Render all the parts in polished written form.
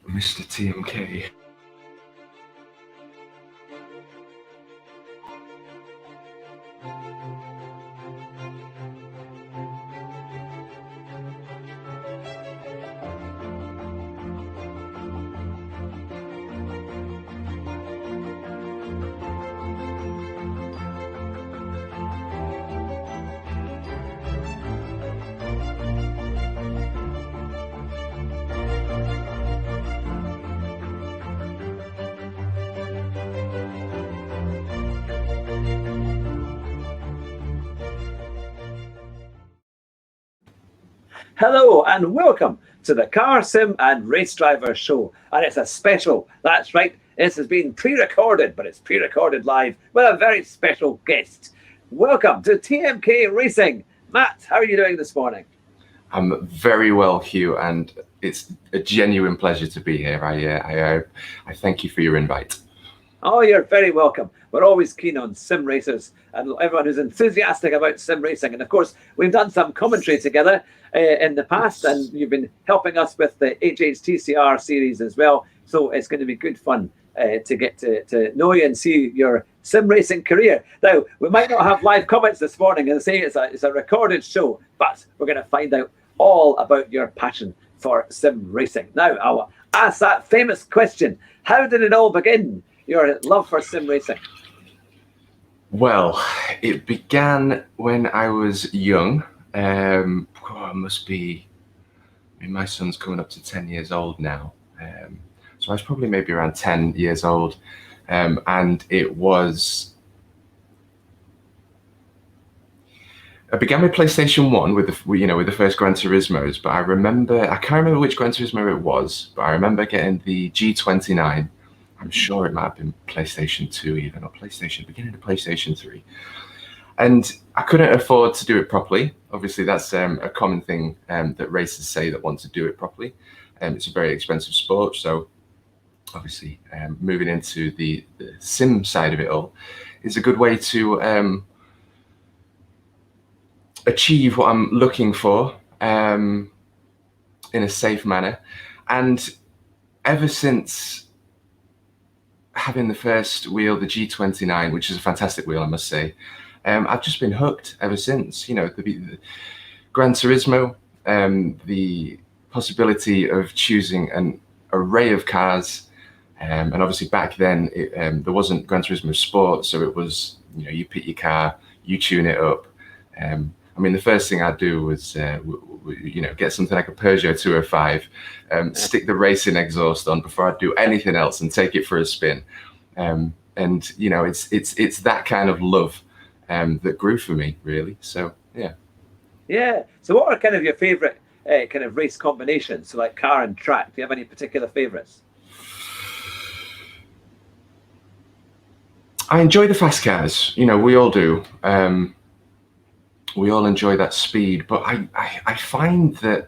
Mr. TMK. Hello and welcome to the Car Sim and Race Driver Show. And it's a special, that's right, this has been pre-recorded, but it's pre-recorded live with a very special guest. Welcome to TMK Racing. Matt, how are you doing this morning? I'm very well, Hugh, and it's a genuine pleasure to be here. I thank you for your invite. Oh, you're very welcome. We're always keen on sim racers and everyone who's enthusiastic about sim racing. And of course, we've done some commentary together in the past, and you've been helping us with the HHTCR series as well. So it's going to be good fun to get to know you and see your sim racing career. Now, we might not have live comments this morning and say it's a recorded show, but we're going to find out all about your passion for sim racing. Now, I'll ask that famous question. How did it all begin? Your love for sim racing? Well, it began when I was young. Must be, my son's coming up to 10 years old now. So I was probably maybe around 10 years old. And it was, I began with PlayStation 1 with the first Gran Turismos, but I can't remember which Gran Turismo it was, but I remember getting the G29. I'm sure it might have been PlayStation 2 even, or beginning of PlayStation 3. And I couldn't afford to do it properly. Obviously, that's a common thing that racers say that want to do it properly. It's a very expensive sport. So obviously, moving into the sim side of it all is a good way to achieve what I'm looking for in a safe manner. And ever since having the first wheel, the G29, which is a fantastic wheel, I must say, I've just been hooked ever since. The Gran Turismo, the possibility of choosing an array of cars, and obviously back then there wasn't Gran Turismo Sport, so it was you pick your car, you tune it up. The first thing I'd do was get something like a Peugeot 205, stick the racing exhaust on before I'd do anything else and take it for a spin. It's that kind of love that grew for me, really. So yeah. Yeah. So what are kind of your favorite kind of race combinations? So like car and track. Do you have any particular favorites? I enjoy the fast cars. We all do. We all enjoy that speed, but I find that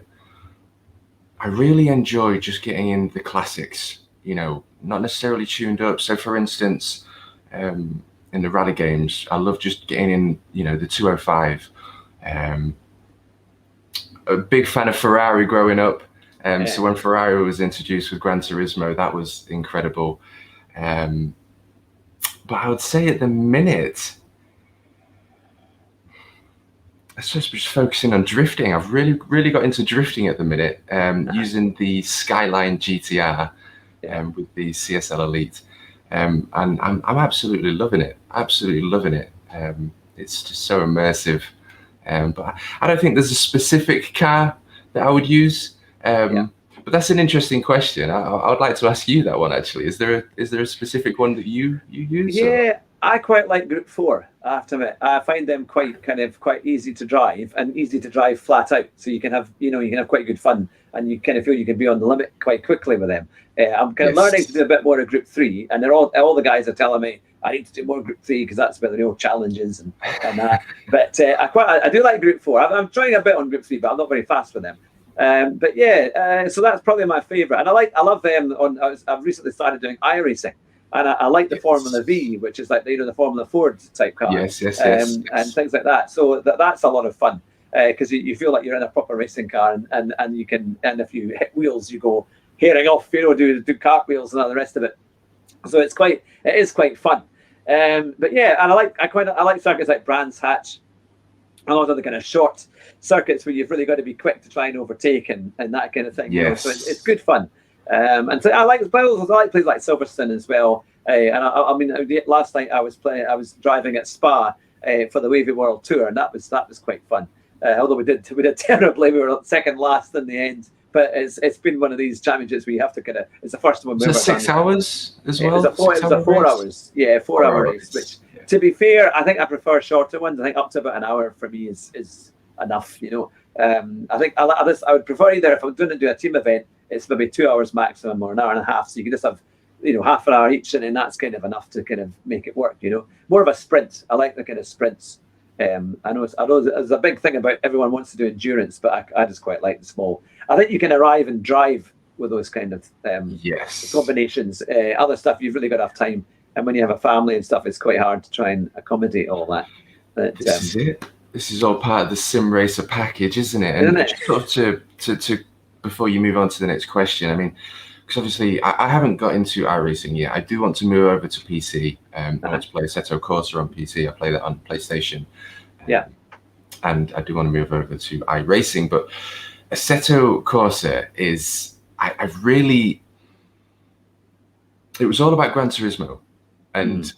I really enjoy just getting in the classics, not necessarily tuned up. So for instance, in the rally games, I love just getting in, the 205. A big fan of Ferrari growing up. So when Ferrari was introduced with Gran Turismo, that was incredible. But I would say at the minute, I suppose just focusing on drifting. I've really got into drifting at the minute, using the Skyline GTR with the CSL Elite, and I'm absolutely loving it. It's just so immersive. But I don't think there's a specific car that I would use. But that's an interesting question. I would like to ask you that one actually. Is there a specific one that you use? Yeah. I quite like Group 4, I have to admit. I find them quite easy to drive and easy to drive flat out. So you can have quite good fun, and you kind of feel you can be on the limit quite quickly with them. I'm kind of learning to do a bit more of Group 3, and they're all the guys are telling me I need to do more Group 3 because that's about the real challenges and that. But I do like Group 4. I'm trying a bit on Group 3, but I'm not very fast with them. So that's probably my favorite, and I love them. I've recently started doing iRacing. And I like the Formula V, which is like the Formula Ford type car, yes. And things like that. So that's a lot of fun because you feel like you're in a proper racing car, and you can, and if you hit wheels, you go herring off, do cartwheels and all the rest of it. So it is quite fun. But yeah, and I like circuits like Brands Hatch, a lot of the kind of short circuits where you've really got to be quick to try and overtake and that kind of thing. Yes. So it's good fun. And so I like places like Silverstone as well. And I mean, last night I was driving at Spa for the Wavy World Tour, and that was quite fun. Although we did terribly, we were second last in the end. But it's been one of these championships where you have to it's the first one. So 6 hours as well. It was a 4 hours. Yeah, 4 hour race. Which, to be fair, I think I prefer shorter ones. I think up to about an hour for me is enough. I think I would prefer either if I'm going to do a team event, it's maybe 2 hours maximum or an hour and a half. So you can just have half an hour each, and then that's kind of enough to kind of make it work. More of a sprint. I like the kind of sprints. I know there's a big thing about everyone wants to do endurance, but I just quite like the small. I think you can arrive and drive with those kind of combinations. Other stuff, you've really got to have time, and when you have a family and stuff, it's quite hard to try and accommodate all that. But, this is it. This is all part of the sim racer package, isn't it? And sort of to before you move on to the next question, I mean, because obviously I haven't got into iRacing yet. I do want to move over to PC. I want to play Assetto Corsa on PC. I play that on PlayStation. And I do want to move over to iRacing, but Assetto Corsa is, it was all about Gran Turismo, and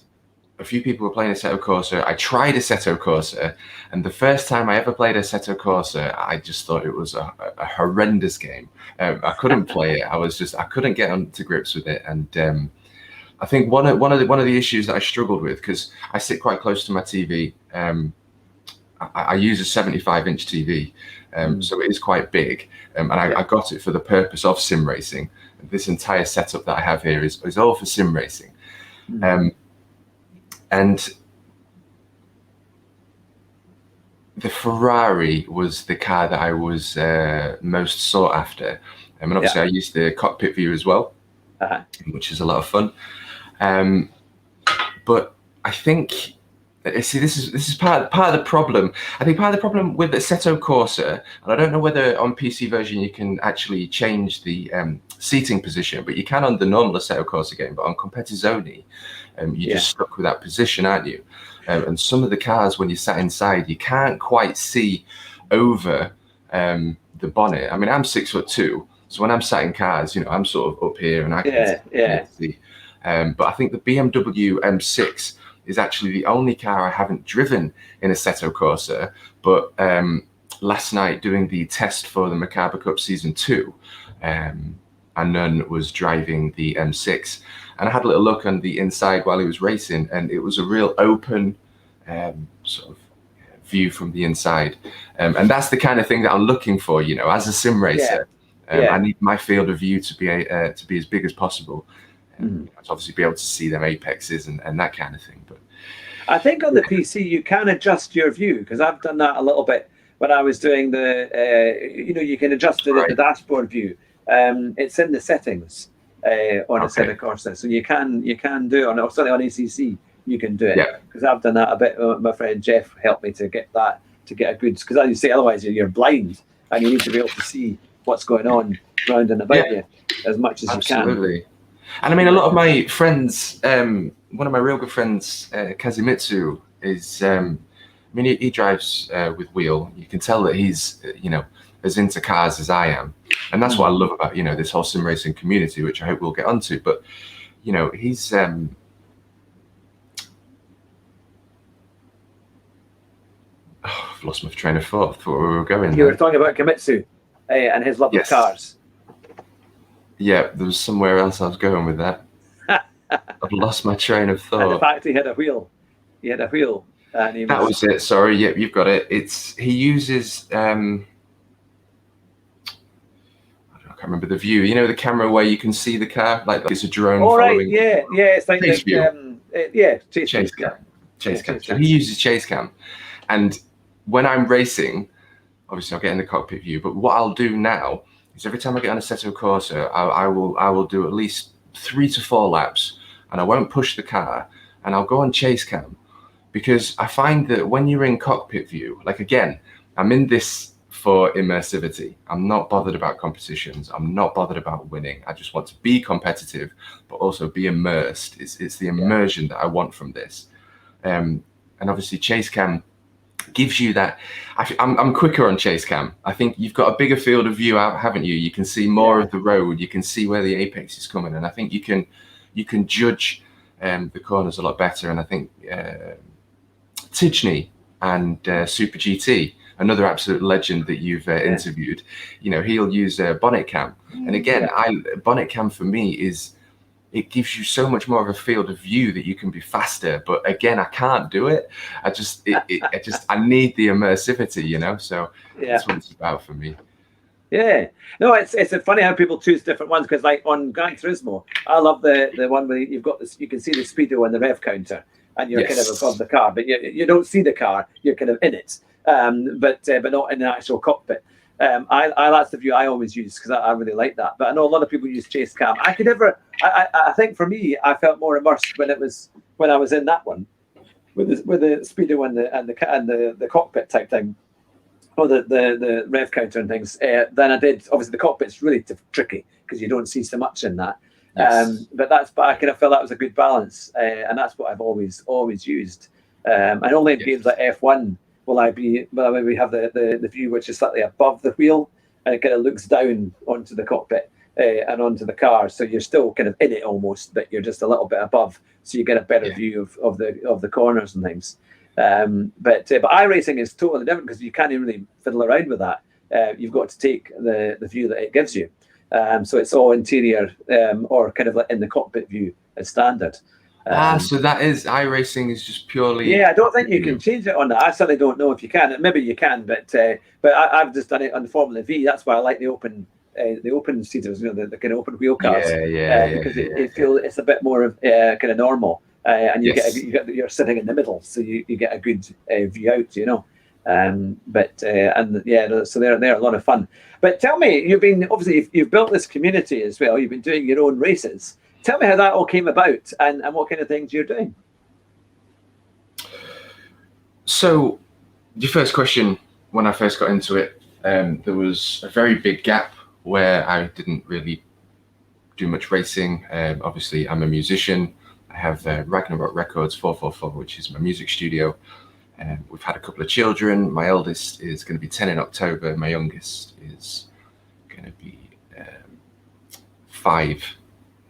a few people were playing Assetto Corsa. I tried Assetto Corsa, and the first time I ever played Assetto Corsa, I just thought it was a horrendous game. I couldn't play it. I couldn't get on to grips with it, and I think one of the issues that I struggled with, because I sit quite close to my TV. I use a 75-inch TV, so it is quite big, and I got it for the purpose of sim racing. This entire setup that I have here is all for sim racing. And the Ferrari was the car that I was most sought after. And obviously I used the cockpit view as well, which is a lot of fun. But I think, see, this is part of the problem. I think part of the problem with Assetto Corsa, and I don't know whether on PC version you can actually change the seating position, but you can on the normal Assetto Corsa game. But on Competizione, you're just stuck with that position, aren't you? And some of the cars, when you sat inside, you can't quite see over the bonnet. I mean, I'm 6'2", so when I'm sat in cars, I'm sort of up here and I can see. But I think the BMW M6 is actually the only car I haven't driven in Assetto Corsa. But last night, doing the test for the Macabre Cup Season 2, Anun was driving the M6. And I had a little look on the inside while he was racing, and it was a real open sort of view from the inside. And that's the kind of thing that I'm looking for, as a sim racer. I need my field of view to be as big as possible. To obviously be able to see them apexes and that kind of thing. But I think on the PC you can adjust your view, because I've done that a little bit when I was doing you can adjust the dashboard view. It's in the settings on Assetto Corsa, so you can do it on, certainly on ACC you can do it, because I've done that a bit. My friend Jeff helped me to get a good, because as you say, otherwise you're blind and you need to be able to see what's going on round and about you as much as you can. Absolutely. And I mean, a lot of my friends, one of my real good friends, Kazumitsu, is, he drives with wheel. You can tell that he's, as into cars as I am. And that's what I love about, this whole sim racing community, which I hope we'll get onto. But, he's, I've lost my train of thought. I thought we were going. You were talking about Kamitsu and his love of cars. Yeah, there was somewhere else I was going with that. I've lost my train of thought. And the fact he had a wheel. And that was it. Sorry, yep, you've got it. He uses I can't remember the view. The camera where you can see the car, like it's a drone. Oh right, yeah, it's like chase chase cam. Chase cam. So he uses chase cam, and when I'm racing, obviously I'll get in the cockpit view. But what I'll do now is every time I get on Assetto Corsa, I will do at least 3 to 4 laps, and I won't push the car, and I'll go on chase cam, because I find that when you're in cockpit view, like again, I'm in this for immersivity. I'm not bothered about competitions. I'm not bothered about winning. I just want to be competitive, but also be immersed. It's the immersion that I want from this. And obviously Chase Cam gives you that. I'm quicker on Chase Cam. I think you've got a bigger field of view out, haven't you? You can see more of the road. You can see where the apex is coming, and I think you can judge the corners a lot better. And I think Tidgney and Super GT, another absolute legend that you've interviewed, he'll use bonnet cam. And again, bonnet cam for me it gives you so much more of a field of view that you can be faster. But again, I can't do it. I need the immersivity, so that's what it's about for me. Yeah, no, it's funny how people choose different ones, because like on Gran Turismo, I love the one where you've got this, you can see the speedo and the rev counter, and you're kind of above the car, but you don't see the car, you're kind of in it, but not in the actual cockpit. That's the view I always use, because I really like that. But I know a lot of people use Chase Cam. I think for me, I felt more immersed when I was in that one, with the speedo and the cockpit type thing, or the rev counter and things, than I did. Obviously, the cockpit's really tricky because you don't see so much in that. Yes. But I kind of felt that was a good balance, and that's what I've always used. And only in games like F1 will I maybe have the view which is slightly above the wheel, and it kind of looks down onto the cockpit and onto the car. So you're still kind of in it almost, but you're just a little bit above, so you get a better view of the corners and things. But iRacing is totally different, because you can't really fiddle around with that. You've got to take the view that it gives you. So it's all interior, or kind of like in the cockpit view as standard. So that is iRacing is just purely. Yeah, I don't think you can change it on that. I certainly don't know if you can. Maybe you can, but I've just done it on the Formula V. That's why I like the open seaters, the kind of open wheel cars. Because it feels it's a bit more of kind of normal, and you're sitting in the middle, so you get a good view out, so they're a lot of fun. But tell me, you've built this community as well. You've been doing your own races. Tell me how that all came about, and what kind of things you're doing. So, your first question, when I first got into it, there was a very big gap where I didn't really do much racing. Obviously, I'm a musician. I have Ragnarok Records 444, which is my music studio. We've had a couple of children. My eldest is going to be 10 in October. My youngest is going to be 5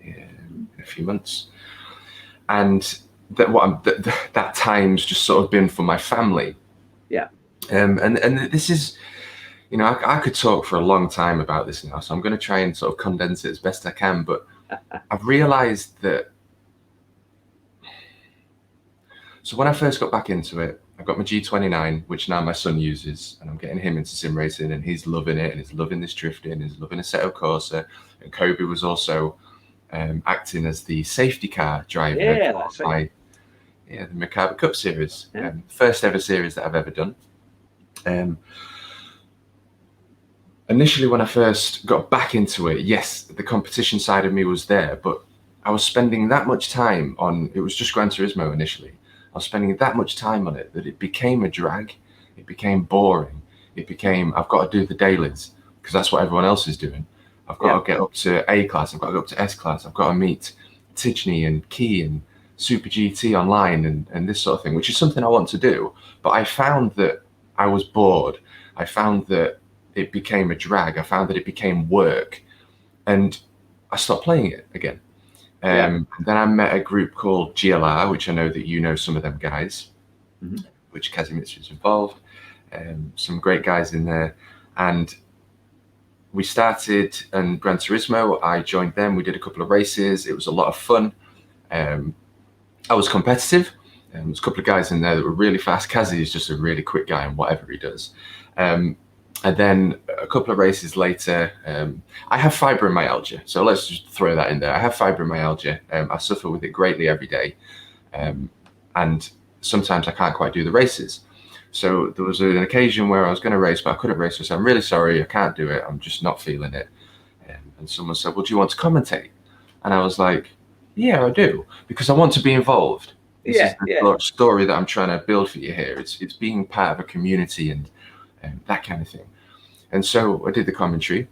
in a few months. And that time's just sort of been for my family. Yeah. And this is, I could talk for a long time about this now, so I'm going to try and sort of condense it as best I can. But I've realized that. So when I first got back into it, I got my G29, which now my son uses, and I'm getting him into sim racing, and he's loving it, and he's loving this drifting, he's loving Assetto Corsa. And Kobe was also acting as the safety car driver the Mercaba Cup series, first ever series that I've ever done. Initially, when I first got back into it, yes, the competition side of me was there, but I was spending that much time on, it was just Gran Turismo initially. I was spending that much time on it that it became a drag. It became boring. It became, I've got to do the dailies because that's what everyone else is doing. I've got to get up to A class. I've got to go up to S class. I've got to meet Tidgney and Key and Super GT online and this sort of thing, which is something I want to do. But I found that I was bored. I found that it became a drag. I found that it became work. And I stopped playing it again. Then I met a group called GLR, which I know that you know some of them guys, which Kazimierz is involved. Some great guys in there. And we started in Gran Turismo. I joined them. We did a couple of races. It was a lot of fun. I was competitive. There was a couple of guys in there that were really fast. Kazi is just a really quick guy in whatever he does. And then a couple of races later, I have fibromyalgia. So let's just throw that in there. I have fibromyalgia. I suffer with it greatly every day. And sometimes I can't quite do the races. So there was an occasion where I was going to race, but I couldn't race. So I said, I'm really sorry, I can't do it. I'm just not feeling it. And someone said, well, do you want to commentate? And I was like, yeah, I do, because I want to be involved. This is the story that I'm trying to build for you here. It's being part of a community and that kind of thing. And so I did the commentary.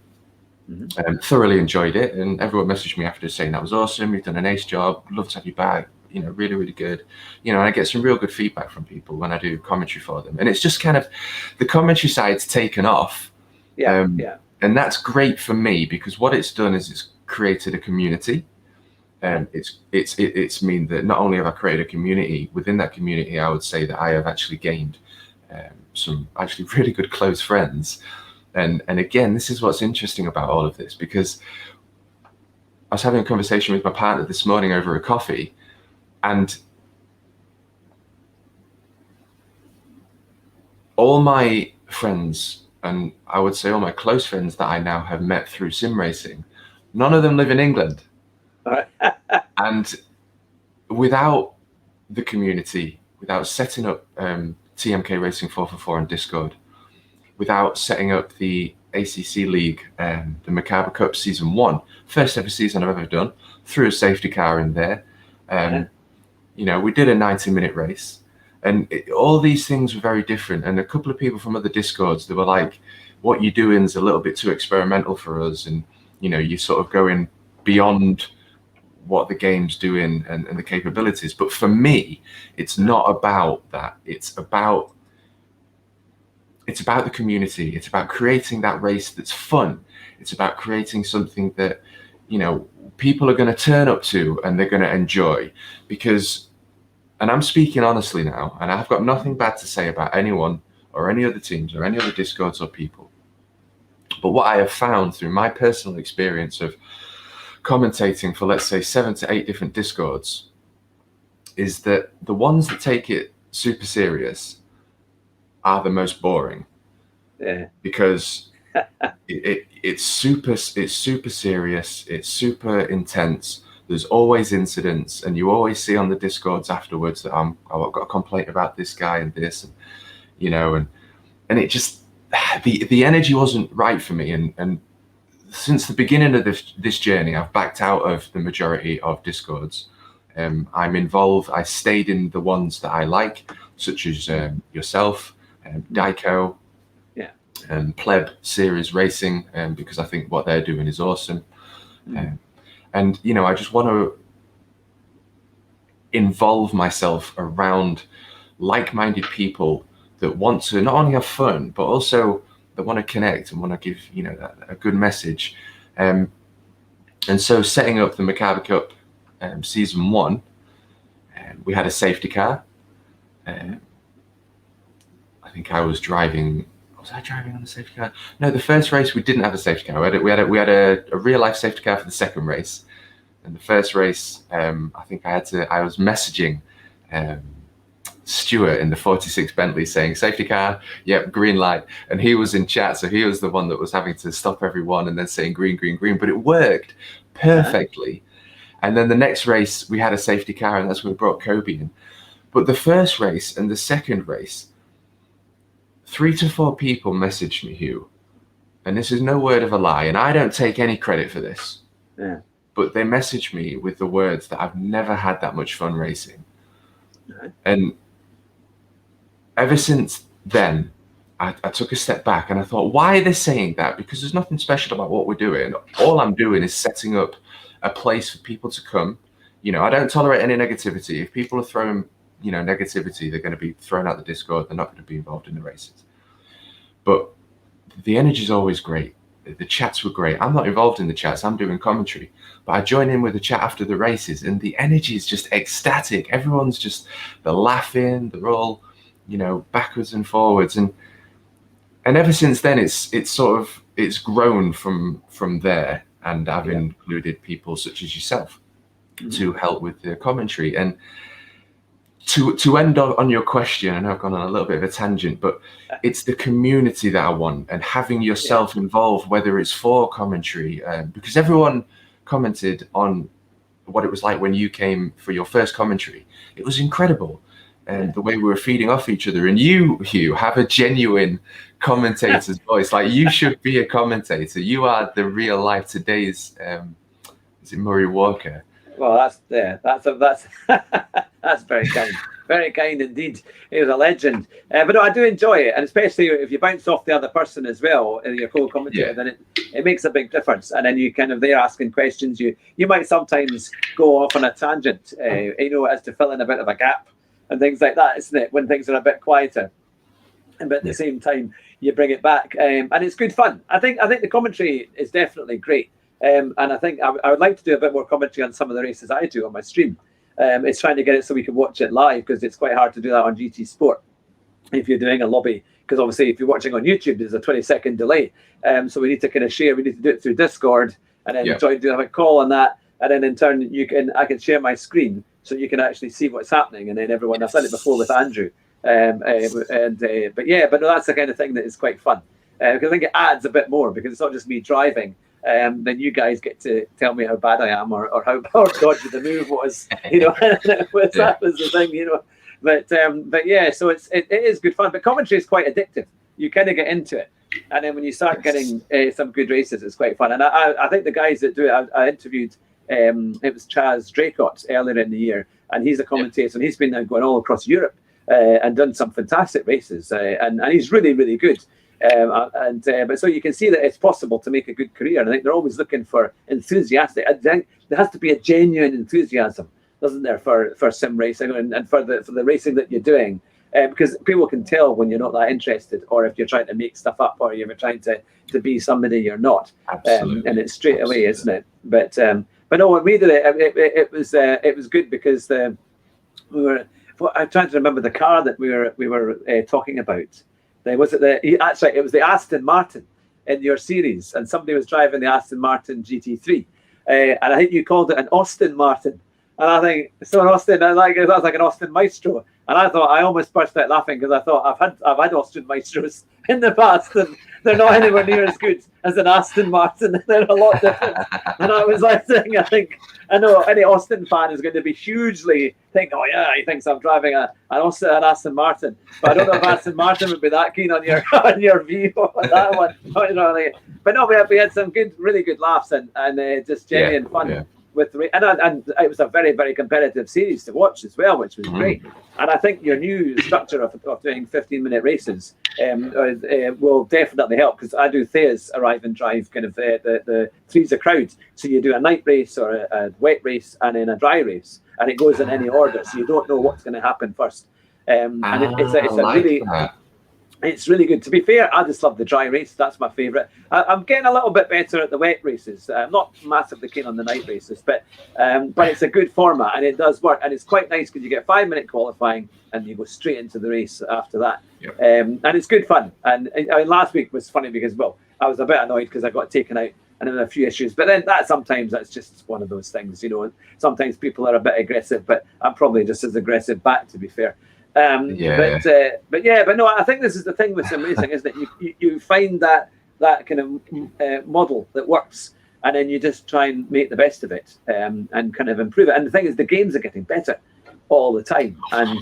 Mhm. Thoroughly enjoyed it, and everyone messaged me after saying that was awesome, you've done an ace job, love to have you back, you know, really, really good. You know, and I get some real good feedback from people when I do commentary for them, and it's just kind of the commentary side's taken off. Yeah, yeah. And that's great for me, because what it's done is it's created a community. It's mean that not only have I created a community, within that community I would say that I have actually gained some actually really good close friends. And again, this is what's interesting about all of this, because I was having a conversation with my partner this morning over a coffee, and all my friends, and I would say all my close friends that I now have met through sim racing, none of them live in England. All right. And without the community, without setting up TMK Racing 444 on Discord, without setting up the ACC League, the Macabre Cup Season 1, first ever season I've ever done, threw a safety car in there. You know, we did a 90-minute race, and all these things were very different. And a couple of people from other Discords, they were like, what you're doing is a little bit too experimental for us. And, you know, you're sort of going beyond what the game's doing and the capabilities. But for me, it's not about that. It's about the community. It's about creating that race that's fun. It's about creating something that, you know, people are going to turn up to and they're going to enjoy. Because, and I'm speaking honestly now, and I've got nothing bad to say about anyone or any other teams or any other Discords or people. But what I have found through my personal experience of commentating for, let's say, 7 to 8 different Discords, is that the ones that take it super serious are the most boring. Yeah. Because it's super serious, it's super intense. There's always incidents, and you always see on the Discords afterwards that I've got a complaint about this guy and this, and you know, and it just the energy wasn't right for me. And since the beginning of this journey, I've backed out of the majority of Discords. I'm involved. I stayed in the ones that I like, such as yourself, Dyko, and Pleb Series Racing, because I think what they're doing is awesome. And you know, I just want to involve myself around like-minded people that want to not only have fun, but also that want to connect and want to give, you know, a good message. And so setting up the Macabre Cup Season 1, we had a safety car. I think I was driving. Was I driving on the safety car? No, the first race we didn't have a safety car. We had a real life safety car for the second race, and the first race, I think I was messaging Stuart in the 46 Bentley saying safety car, yep, green light, and he was in chat, so he was the one that was having to stop everyone and then saying green, green, green. But it worked perfectly. And then the next race we had a safety car, and that's when we brought Kobe in. But the first race and the second race, 3 to 4 people messaged me, Hugh, and this is no word of a lie, and I don't take any credit for this, but they messaged me with the words that I've never had that much fun racing. And ever since then, I took a step back and I thought, why are they saying that? Because there's nothing special about what we're doing. All I'm doing is setting up a place for people to come. You know, I don't tolerate any negativity. If people are throwing, you know, negativity, they're going to be thrown out the Discord. They're not going to be involved in the races. But the energy is always great. The chats were great. I'm not involved in the chats. I'm doing commentary. But I join in with the chat after the races, and the energy is just ecstatic. Everyone's just, they're laughing. They're all, you know, backwards and forwards. And ever since then, it's grown from there. And I've included people such as yourself to help with the commentary. And to end on your question, and I've gone on a little bit of a tangent, but it's the community that I want, and having yourself involved, whether it's for commentary, because everyone commented on what it was like when you came for your first commentary. It was incredible. And the way we were feeding off each other. And you, Hugh, have a genuine commentator's voice. Like, you should be a commentator. You are the real life today's, is it Murray Walker? Well, that's that's very kind. very kind indeed. He was a legend. But no, I do enjoy it, and especially if you bounce off the other person as well, and your co-commentator, then it makes a big difference. And then you kind of, they're asking questions. You might sometimes go off on a tangent, as to fill in a bit of a gap and things like that, isn't it? When things are a bit quieter, but at the same time you bring it back, and it's good fun. I think the commentary is definitely great, and I think I would like to do a bit more commentary on some of the races I do on my stream. It's trying to get it so we can watch it live, because it's quite hard to do that on GT Sport if you're doing a lobby, because obviously if you're watching on YouTube there's a 20-second delay, so we need to kind of share. We need to do it through Discord, and then try to have a call on that, and then in turn I can share my screen so you can actually see what's happening, and then everyone. I've done it before with Andrew, but no, that's the kind of thing that is quite fun, because I think it adds a bit more, because it's not just me driving. Then you guys get to tell me how bad I am, or how dodgy the move was, that was the thing, But yeah, so it is good fun. But commentary is quite addictive. You kind of get into it, and then when you start getting some good races, it's quite fun. And I think the guys that do it, I interviewed. It was Chaz Draycott earlier in the year, and he's a commentator, and he's been now going all across Europe and done some fantastic races, and he's really, really good. But so you can see that it's possible to make a good career, and I think they're always looking for enthusiastic. I think there has to be a genuine enthusiasm, doesn't there, for sim racing and for the racing that you're doing, because people can tell when you're not that interested, or if you're trying to make stuff up, or you're trying to be somebody you're not. And it's straight away, isn't it? But no, when we did it was good, because we were. I'm trying to remember the car that we were talking about. It was the Aston Martin in your series, and somebody was driving the Aston Martin GT3, and I think you called it an Austin Martin, and I think so. An Austin, that was like an Austin Maestro, and I thought, I almost burst out laughing, because I thought I've had Austin Maestros in the past, and they're not anywhere near as good as an Aston Martin. They're a lot different. And I was like saying, I know any Austin fan is going to be hugely think, oh yeah, he thinks I'm driving an Aston Martin. But I don't know if Aston Martin would be that keen on your view on that one. But no, we had some really good laughs, and just genuine fun. Yeah. And it was a very, very competitive series to watch as well, which was great. And I think your new structure of doing 15-minute races will definitely help, because I do Thea's Arrive and Drive, kind of the three's a crowd. So you do a night race, or a wet race, and then a dry race, and it goes in any order, so you don't know what's going to happen first. It's really good. To be fair, I just love the dry race. That's my favourite. I'm getting a little bit better at the wet races. I'm not massively keen on the night races, but it's a good format, and it does work. And it's quite nice, because you get 5-minute qualifying, and you go straight into the race after that. Yep. And it's good fun. And last week was funny, because, I was a bit annoyed because I got taken out, and then a few issues. But then sometimes that's just one of those things, Sometimes people are a bit aggressive, but I'm probably just as aggressive back, to be fair. But no, I think this is the thing with sim racing, is that you find that kind of model that works, and then you just try and make the best of it, and kind of improve it. And the thing is, the games are getting better all the time, and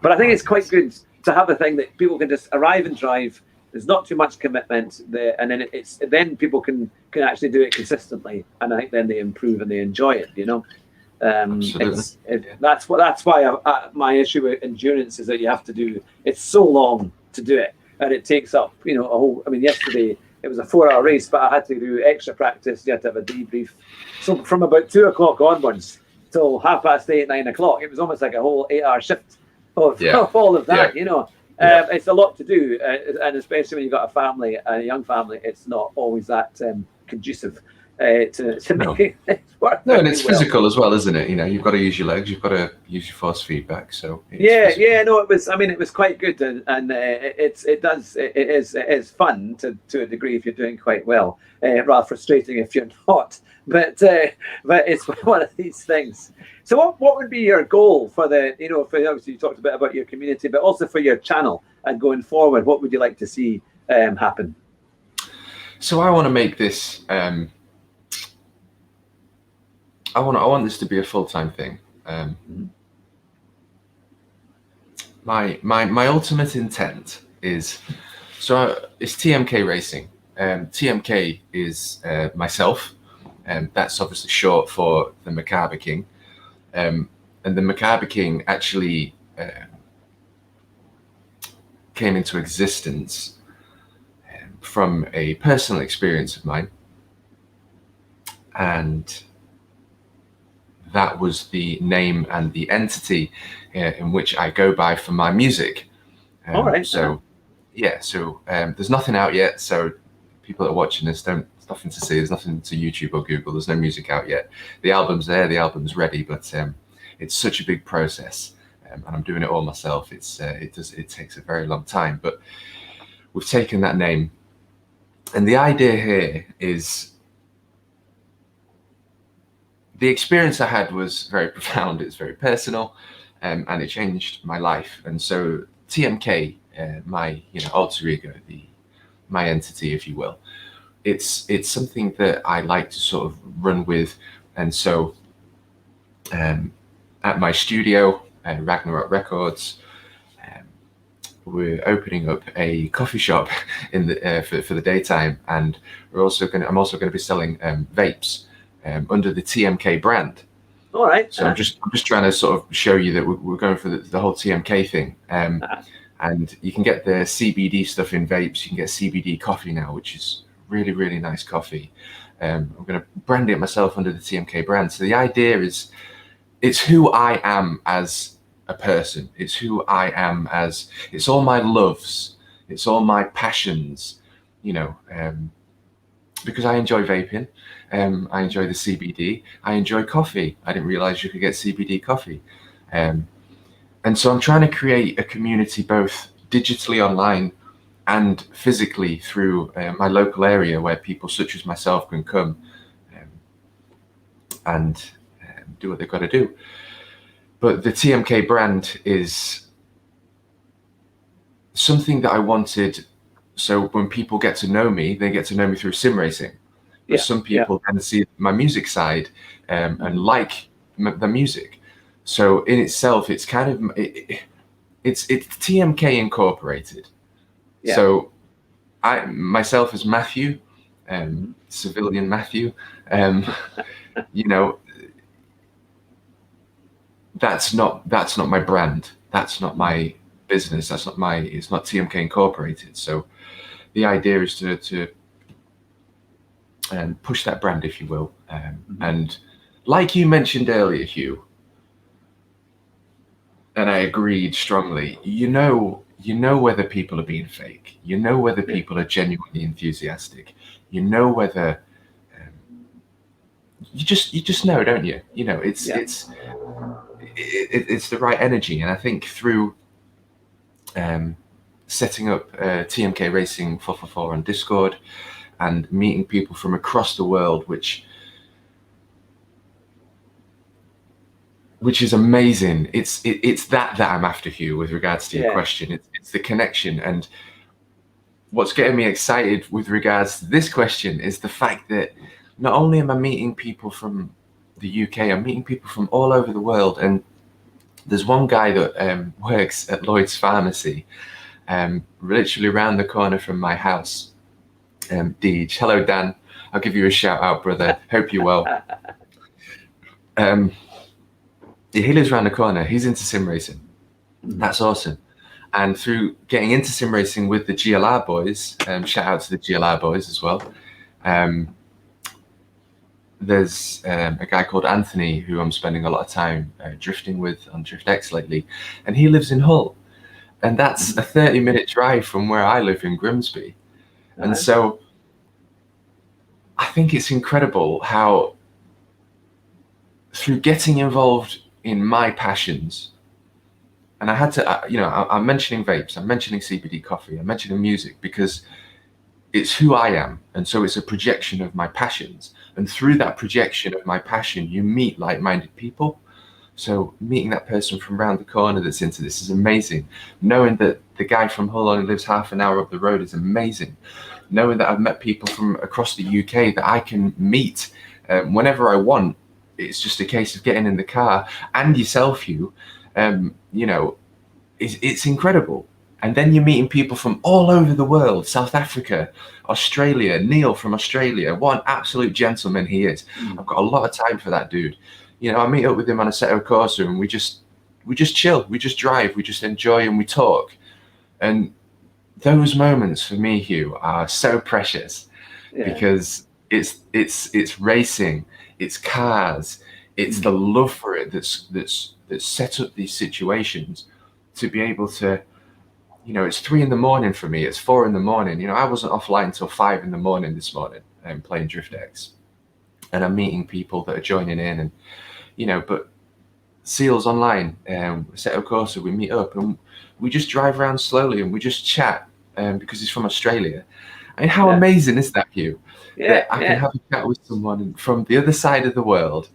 but I think it's quite good to have a thing that people can just arrive and drive. There's not too much commitment there, and then then people can actually do it consistently, and I think then they improve and they enjoy it. That's why my issue with endurance is that you have to do. It's so long to do it, and it takes up a whole. I mean, yesterday it was a 4-hour race, but I had to do extra practice. You had to have a debrief. So from about 2 o'clock onwards till 8:30, 9 o'clock, it was almost like a whole 8-hour shift of all of that. It's a lot to do, and especially when you've got a family, a young family, it's not always that conducive to make it work. No, and it's physical as well, isn't it? You've got to use your legs, you've got to use your force feedback. So no, it was quite good, and it is fun to a degree if you're doing quite well. Rather frustrating if you're not, but it's one of these things. So what would be your goal for obviously you talked a bit about your community, but also for your channel and going forward, what would you like to see happen? So I want to make this. I want this to be a full-time thing. My ultimate intent is it's TMK Racing. TMK is myself, and that's obviously short for the Macabre King. And the Macabre King actually came into existence from a personal experience of mine, and that was the name and the entity in which I go by for my music. All right. So there's nothing out yet, so people that are watching this, there's nothing to see, there's nothing to YouTube or Google, there's no music out yet. The album's there, the album's ready, but it's such a big process, and I'm doing it all myself. It takes a very long time, but we've taken that name, and the idea here is, the experience I had was very profound, it's very personal, and it changed my life. And so TMK, my alter ego, my entity, if you will, it's something that I like to sort of run with. And so at my studio, Ragnarok Records, we're opening up a coffee shop in the for the daytime, and I'm also going to be selling vapes under the TMK brand. All right. So I'm just trying to sort of show you that we're going for the whole TMK thing. And you can get the CBD stuff in vapes. You can get CBD coffee now, which is really, really nice coffee. I'm going to brand it myself under the TMK brand. So the idea is, it's who I am as a person. It's who I am as, it's all my loves. It's all my passions, because I enjoy vaping. I enjoy the CBD. I enjoy coffee. I didn't realize you could get CBD coffee. And so I'm trying to create a community both digitally online and physically through my local area, where people such as myself can come and do what they've got to do. But the TMK brand is something that I wanted, so when people get to know me, they get to know me through Simracing. But some people can see my music side and like the music. So in itself, it's kind of it's TMK Incorporated. Yeah. So I myself as Matthew, civilian Matthew, that's not my brand. That's not my business. It's not TMK Incorporated. So the idea is to push that brand, if you will. And like you mentioned earlier, Hugh, and I agreed strongly, you know whether people are being fake. You know whether people are genuinely enthusiastic. You know whether you just know, don't you? It's the right energy. And I think through setting up TMK Racing 444 on Discord and meeting people from across the world, which is amazing. It's that I'm after, Hugh, with regards to your question. It's the connection. And what's getting me excited with regards to this question is the fact that not only am I meeting people from the UK, I'm meeting people from all over the world. And there's one guy that works at Lloyd's Pharmacy, literally around the corner from my house. Deej. Hello, Dan. I'll give you a shout out, brother. Hope you're well. He lives around the corner. He's into sim racing. That's awesome. And through getting into sim racing with the GLR boys, shout out to the GLR boys as well. There's a guy called Anthony who I'm spending a lot of time drifting with on DriftX lately, and he lives in Hull, and that's a 30-minute drive from where I live in Grimsby. And so I think it's incredible how through getting involved in my passions, and I had to, I'm mentioning vapes, I'm mentioning CBD coffee, I'm mentioning music because it's who I am. And so it's a projection of my passions. And through that projection of my passion, you meet like-minded people. So meeting that person from around the corner that's into this is amazing. Knowing that the guy from Hull only lives half an hour up the road is amazing. Knowing that I've met people from across the UK that I can meet whenever I want. It's just a case of getting in the car. And yourself, Hugh, it's incredible. And then you're meeting people from all over the world, South Africa, Australia, Neil from Australia. What an absolute gentleman he is. I've got a lot of time for that dude. I meet up with him on Assetto Corsa and we just just chill, we just drive, we just enjoy, and we talk. And those moments for me, Hugh, are so precious because it's racing, it's cars, it's the love for it that's set up these situations to be able to, you know, it's 3 a.m. for me, it's 4 a.m. You know, I wasn't offline until 5 a.m. this morning and playing Drift X, and I'm meeting people that are joining in, and you know, but Seals online, Assetto Corsa, we meet up and we just drive around slowly and we just chat because he's from Australia. I mean, how amazing is that, Hugh? That I can have a chat with someone from the other side of the world,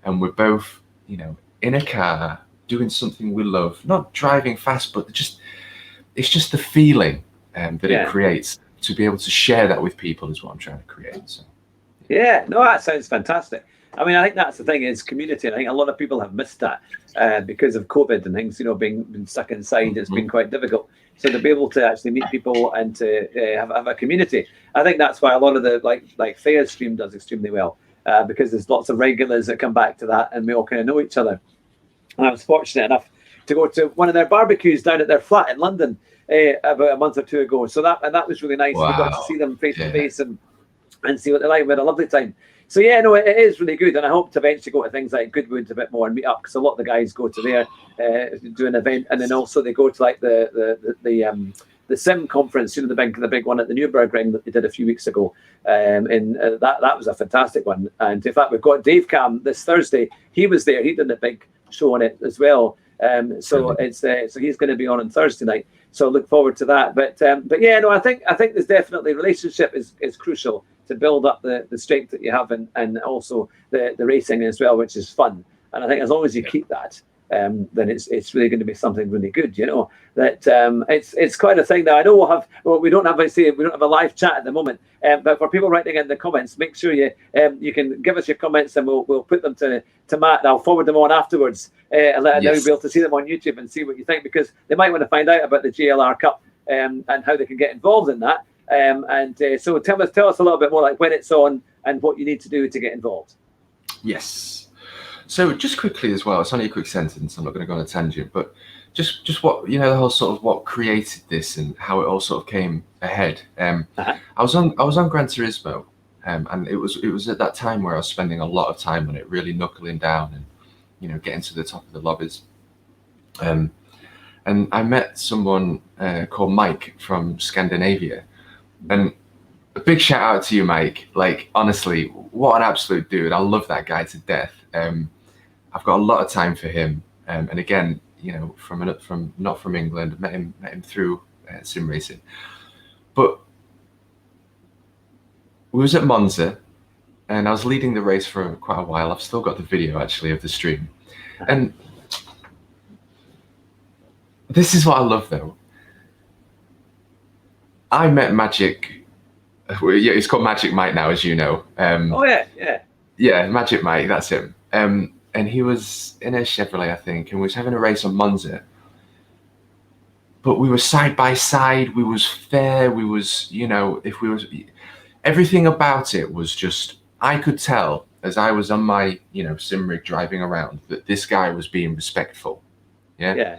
and we're both, you know, in a car doing something we love, not driving fast, but it's just the feeling that it creates. To be able to share that with people is what I'm trying to create. So. Yeah, no, that sounds fantastic. I mean, I think that's the thing is community. I think a lot of people have missed that because of COVID and things, you know, being stuck inside. It's been quite difficult. So to be able to actually meet people and to have a community, I think that's why a lot of the like Thea's stream does extremely well because there's lots of regulars that come back to that and we all kind of know each other. And I was fortunate enough to go to one of their barbecues down at their flat in London about a month or two ago. So that was really nice. Wow. We got to see them face to face and see what they're like. We had a lovely time. So yeah, no, it is really good, and I hope to eventually go to things like Goodwood a bit more and meet up because a lot of the guys go to there, do an event, and then also they go to like the sim conference, you know, the big one at the Nürburgring Ring that they did a few weeks ago, and that was a fantastic one. And in fact, we've got Dave Cam this Thursday. He was there. He did a big show on it as well. So he's going to be on Thursday night. So look forward to that. But yeah, no, I think there's definitely relationship is crucial to build up the strength that you have and also the racing as well, which is fun. And I think as long as you keep that, then it's really going to be something really good. You know that it's quite a thing that I know we don't have a live chat at the moment. But for people writing in the comments, make sure you can give us your comments and we'll put them to Matt and I'll forward them on afterwards and let them be able to see them on YouTube and see what you think because they might want to find out about the JLR Cup and how they can get involved in that. So tell us a little bit more like when it's on and what you need to do to get involved. Yes. So just quickly as well, it's only a quick sentence. I'm not going to go on a tangent, but just what, you know, the whole sort of what created this and how it all sort of came ahead. I was on Gran Turismo, and it was at that time where I was spending a lot of time on it, really knuckling down and, you know, getting to the top of the lobbies. And I met someone called Mike from Scandinavia. And a big shout out to you, Mike. Like, honestly, what an absolute dude. I love that guy to death. I've got a lot of time for him. And again, you know, not from England, met him through Simracing. But we was at Monza and I was leading the race for quite a while. I've still got the video actually of the stream. And this is what I love though. I met Magic. Yeah, he's called Magic Mike now, as you know. Yeah, Magic Mike, that's him. And he was in a Chevrolet, I think, and was having a race on Monza. But we were side by side. We was fair. We was, you know, everything about it was just. I could tell as I was on my, you know, sim rig driving around that this guy was being respectful. Yeah.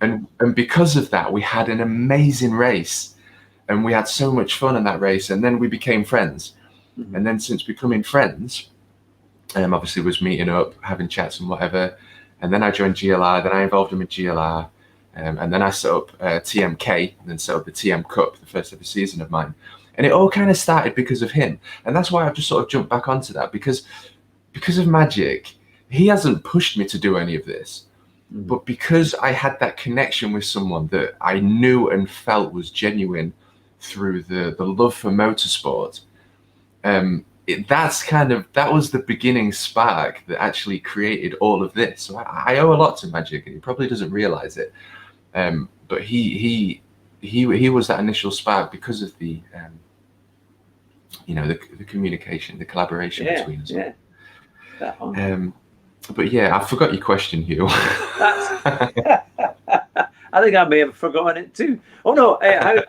And because of that, we had an amazing race. And we had so much fun in that race, and then we became friends. Mm-hmm. And then since becoming friends, obviously was meeting up, having chats and whatever. And then I joined GLR, then I involved him in GLR. And then I set up TMK, and then set up the TM Cup, the first ever season of mine. And it all kind of started because of him. And that's why I've just sort of jumped back onto that, because of Magic, he hasn't pushed me to do any of this. Mm-hmm. But because I had that connection with someone that I knew and felt was genuine, through the love for motorsport, that was the beginning spark that actually created all of this. So I owe a lot to Magic, and he probably doesn't realize it. But he was that initial spark because of the you know, the communication, the collaboration between us. Yeah. But yeah, I forgot your question, Hugh. I think I may have forgotten it too. Oh no,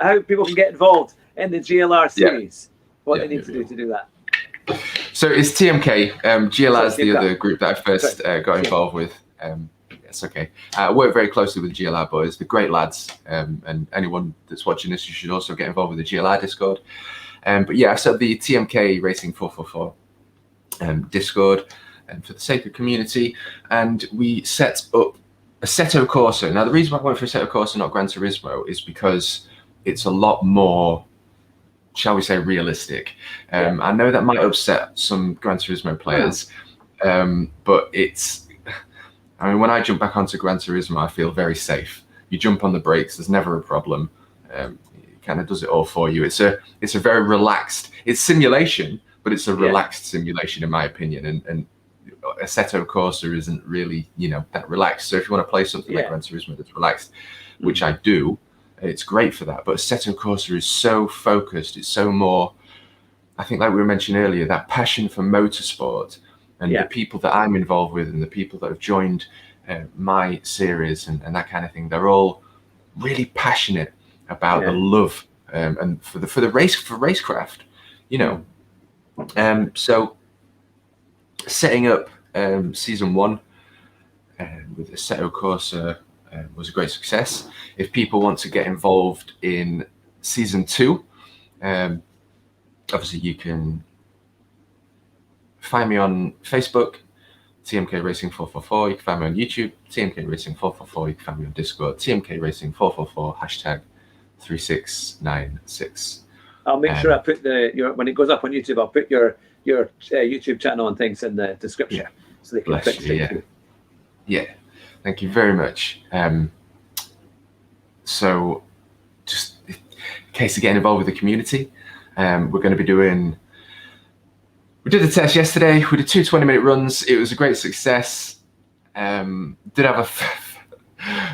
how people can get involved in the GLR series. What they need to do that. So it's TMK. GLR is the other group that I first got involved with. Yes, okay. I work very closely with the GLR boys. They're great lads, and anyone that's watching this, you should also get involved with the GLR Discord. But yeah, I set up the TMK Racing 444 Discord for the sake of community, and we set up Assetto Corsa. Now, the reason why I went for Assetto Corsa, not Gran Turismo, is because it's a lot more, shall we say, realistic. I know that might upset some Gran Turismo players, but it's, I mean, when I jump back onto Gran Turismo, I feel very safe. You jump on the brakes, there's never a problem. It kind of does it all for you. It's a very relaxed, it's simulation, but it's a relaxed simulation, in my opinion. And Assetto Corsa isn't really, that relaxed. So if you want to play something like Gran Turismo that's relaxed, which I do, it's great for that. But Assetto Corsa is so focused. It's so more, I think, like we were mentioning earlier, that passion for motorsport and the people that I'm involved with and the people that have joined my series and that kind of thing. They're all really passionate about the love and for racecraft, So setting up season 1 with Assetto Corsa was a great success. If people want to get involved in season 2, obviously you can find me on Facebook, TMK Racing 444. You can find me on YouTube, TMK Racing 444. You can find me on Discord, TMK Racing 444 #3696. I'll make sure I put when it goes up on YouTube, I'll put your YouTube channel and things in the description so they can click straight through. Yeah, thank you very much. So, just in case of getting involved with the community, we're going to be doing. We did the test yesterday. We did 2 20-minute runs. It was a great success. Did have a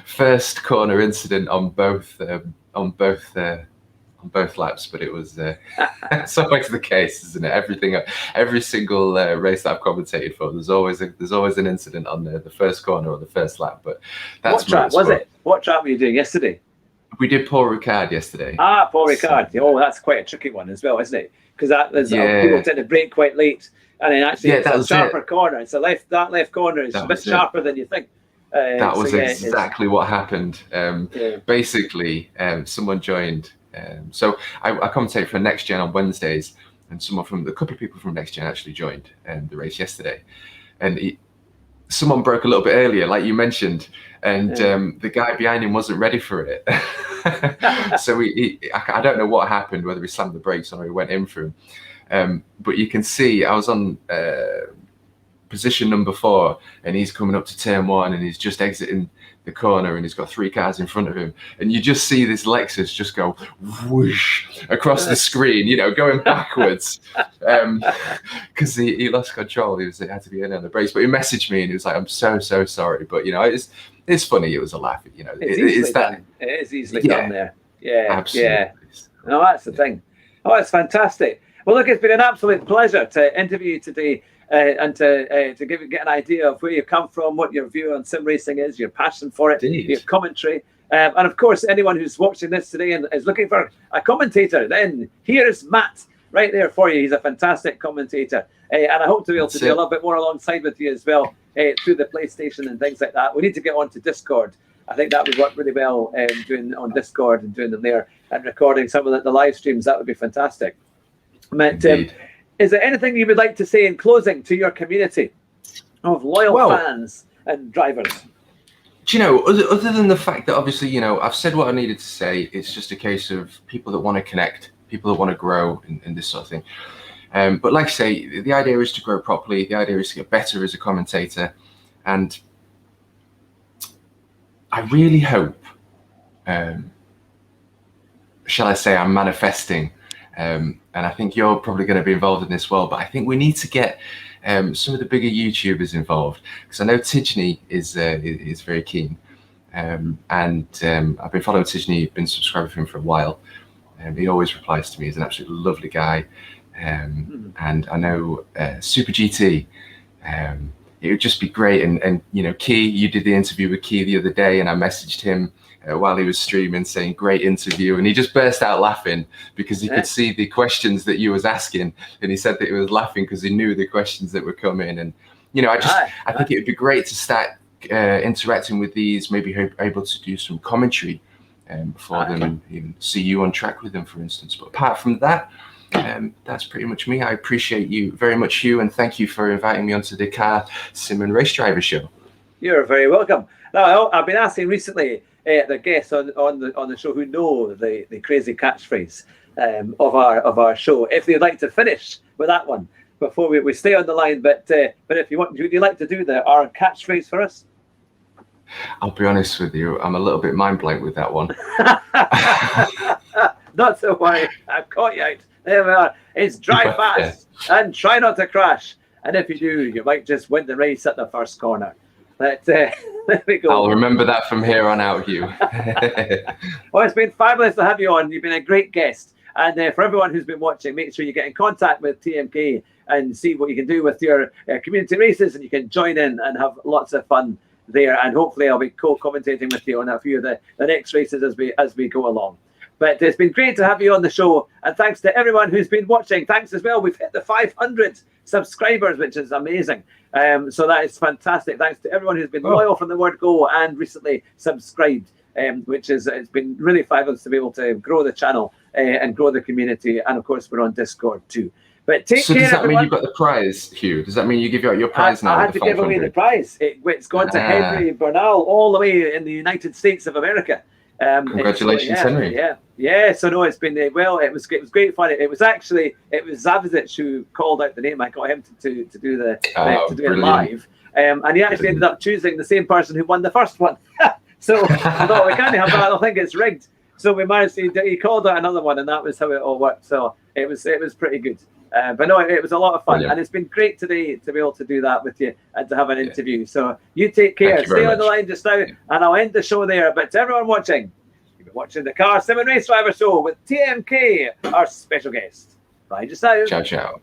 first corner incident on both laps, but it was it's always the case, isn't it? Every single race that I've commentated for, there's always an incident on the first corner or the first lap. But that's what track was it? What track were you doing yesterday? We did Paul Ricard yesterday. Paul Ricard. Oh, that's quite a tricky one as well, isn't it? Because people tend to brake quite late, and then actually it's a sharper corner. It's that left corner is a bit sharper than you think. That was exactly what happened. Basically, someone joined. So I commentate for Next Gen on Wednesdays, and a couple of people from Next Gen actually joined the race yesterday, and someone broke a little bit earlier, like you mentioned, and the guy behind him wasn't ready for it. So I don't know what happened, whether he slammed the brakes or he went in for him. But you can see I was on position number 4, and he's coming up to turn 1, and he's just exiting the corner, and he's got 3 cars in front of him, and you just see this Lexus just go whoosh across the screen, going backwards, because he lost control. He had to be in on the brakes, but he messaged me and he was like, "I'm so sorry," but it's funny. It was a laugh. It is easily done there. Yeah, absolutely. Yeah. No, that's the thing. Oh, it's fantastic. Well, look, it's been an absolute pleasure to interview you today. And to get an idea of where you come from, what your view on sim racing is, your passion for it, your commentary. And of course, anyone who's watching this today and is looking for a commentator, then here's Matt right there for you. He's a fantastic commentator. And I hope to be able to do a little bit more alongside with you as well through the PlayStation and things like that. We need to get onto Discord. I think that would work really well doing on Discord and doing them there and recording some of the live streams. That would be fantastic. Matt, is there anything you would like to say in closing to your community of loyal fans and drivers? Do you know, other than the fact that obviously, I've said what I needed to say, it's just a case of people that want to connect, people that want to grow in this sort of thing. But like I say, the idea is to grow properly. The idea is to get better as a commentator. And I really hope, shall I say, I'm manifesting. And I think you're probably going to be involved in this well, but I think we need to get some of the bigger YouTubers involved, because I know Tijni is very keen. And I've been following Tijni, been subscribing to him for a while. He always replies to me. He's an absolutely lovely guy. And I know Super GT, it would just be great. And Key, you did the interview with Key the other day, and I messaged him while he was streaming saying great interview, and he just burst out laughing because he could see the questions that you was asking, and he said that he was laughing because he knew the questions that were coming. And I think it would be great to start interacting with these, maybe able to do some commentary for them and even see you on track with them, for instance. But apart from that, that's pretty much me. I appreciate you very much, Hugh, and thank you for inviting me onto the Car Sim and Race Driver Show. You're very welcome. Now, I've been asking recently the guests on the show who know the crazy catchphrase of our show, if they'd like to finish with that one before we stay on the line. But if you want, would you like to do our catchphrase for us? I'll be honest with you, I'm a little bit mind blank with that one. Not to worry, I've caught you out. There we are. It's drive fast and try not to crash. And if you do, you might just win the race at the first corner. But there we go. I'll remember that from here on out, Hugh. Well, it's been fabulous to have you on. You've been a great guest. And for everyone who's been watching, make sure you get in contact with TMK and see what you can do with your community races, and you can join in and have lots of fun there. And hopefully I'll be co-commentating with you on a few of the next races as we go along. But it's been great to have you on the show, and thanks to everyone who's been watching. Thanks as well. We've hit the 500 subscribers, which is amazing. So that is fantastic. Thanks to everyone who's been loyal from the word go and recently subscribed, it's been really fabulous to be able to grow the channel and grow the community. And of course, we're on Discord too. But take care, does that everyone. mean you got the prize, Hugh? Does that mean you give out your prize now? I had to give away the prize. It's gone to Henry Bernal all the way in the United States of America. Congratulations, Henry. Yeah. So no, it's been it was great fun. It was Zavicic who called out the name. I got him to do it live, and he actually ended up choosing the same person who won the first one. So I thought we can't have that. I don't think it's rigged. So we managed to. He called out another one, and that was how it all worked. So it was pretty good. But no, it was a lot of fun, and it's been great today to be able to do that with you and to have an interview. So you take care. Stay on the line just now, and I'll end the show there. But to everyone watching, you've been watching the Car Sim and Race Driver Show with TMK, our special guest. Bye just now. Ciao, ciao.